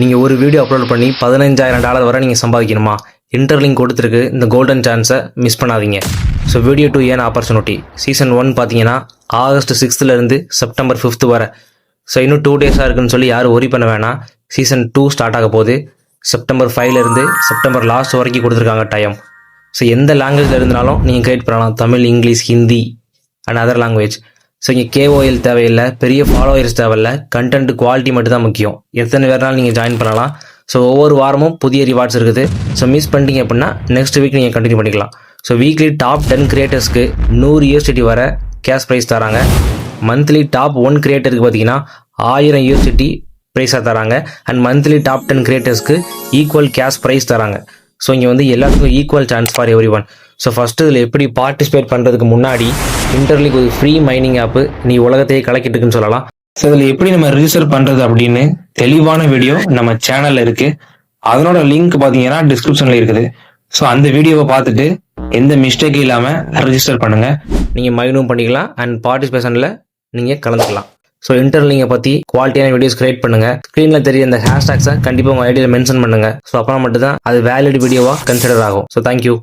நீங்கள் ஒரு video upload பண்ணி $15,000 வரை நீங்கள் சம்பாதிக்கணுமா? இன்டர்லிங்க் கொடுத்துருக்கு, இந்த கோல்டன் சான்ஸை மிஸ் பண்ணாதீங்க. So video to earn opportunity season 1 பார்த்தீங்கன்னா ஆகஸ்ட் 6th செப்டம்பர் 5th வரை. ஸோ இன்னும் 2 டேஸாக இருக்குன்னு சொல்லி யாரும் ஒரி பண்ண வேணாம். சீசன் 2 ஸ்டார்ட் ஆக போகுது. செப்டம்பர் 5 செப்டம்பர் லாஸ்ட் வரைக்கும் கொடுத்துருக்காங்க டைம். ஸோ எந்த லாங்குவேஜில் இருந்தாலும் நீங்கள் கிரியேட் பண்ணலாம். Tamil, English, Hindi and other language. So இங்கே கேஓஎல் தேவையில்லை, பெரிய ஃபாலோவர்ஸ் தேவையில்லை, கண்டென்ட் குவாலிட்டி மட்டும் தான் முக்கியம். எத்தனை பேர்னாலும் நீங்கள் ஜாயின் பண்ணலாம். ஸோ ஒவ்வொரு வாரமும் புதிய ரிவார்ட்ஸ் இருக்குது. ஸோ மிஸ் பண்ணிட்டீங்க அப்படின்னா நெக்ஸ்ட் வீக் நீங்கள் கண்டினியூ பண்ணிக்கலாம். ஸோ வீக்லி டாப் 10 கிரியேட்டர்ஸ்க்கு 100 USDT வர கேஷ் ப்ரைஸ் தராங்க. மந்த்லி டாப் 1 கிரியேட்டருக்கு பார்த்தீங்கன்னா 1000 USDT ப்ரைஸாக தராங்க. அண்ட் மந்த்லி டாப் 10 கிரியேட்டர்ஸ்க்கு ஈக்குவல் கேஷ் ப்ரைஸ் தராங்க. ஸோ இங்கே வந்து எல்லாத்துக்கும் equal chance for every one. So first இதில் எப்படி பார்ட்டிசிபேட் பண்ணுறதுக்கு முன்னாடி இன்டர்லிங்க் ஒரு ஃப்ரீ மைனிங் ஆப்பு நீ உலகத்தையே கலக்கிட்டுக்குன்னு சொல்லலாம். ஸோ இதில் எப்படி நம்ம ரிஜிஸ்டர் பண்ணுறது அப்படின்னு தெளிவான வீடியோ நம்ம சேனலில் இருக்குது. அதனோட லிங்க் பார்த்தீங்கன்னா டிஸ்கிரிப்ஷனில் இருக்குது. ஸோ அந்த வீடியோவை பார்த்துட்டு எந்த மிஸ்டேக்கும் இல்லாமல் ரிஜிஸ்டர் பண்ணுங்கள். நீங்கள் மைனும் பண்ணிக்கலாம் அண்ட் பார்ட்டிசிபேஷனில் நீங்கள் கலந்துக்கலாம். ஸோ இன்டர்லிங்கை பற்றி குவாலிட்டியான வீடியோஸ் கிரியேட் பண்ணுங்கள். ஸ்க்ரீனில் தெரிய இந்த ஹேஷ்டாக்ஸை கண்டிப்பாக உங்கள் ஐடியில் மென்ஷன் பண்ணுங்கள். ஸோ அப்புறம் மட்டும் தான் அது வேலிட் வீடியோவாக கன்சிடர் ஆகும். So thank you.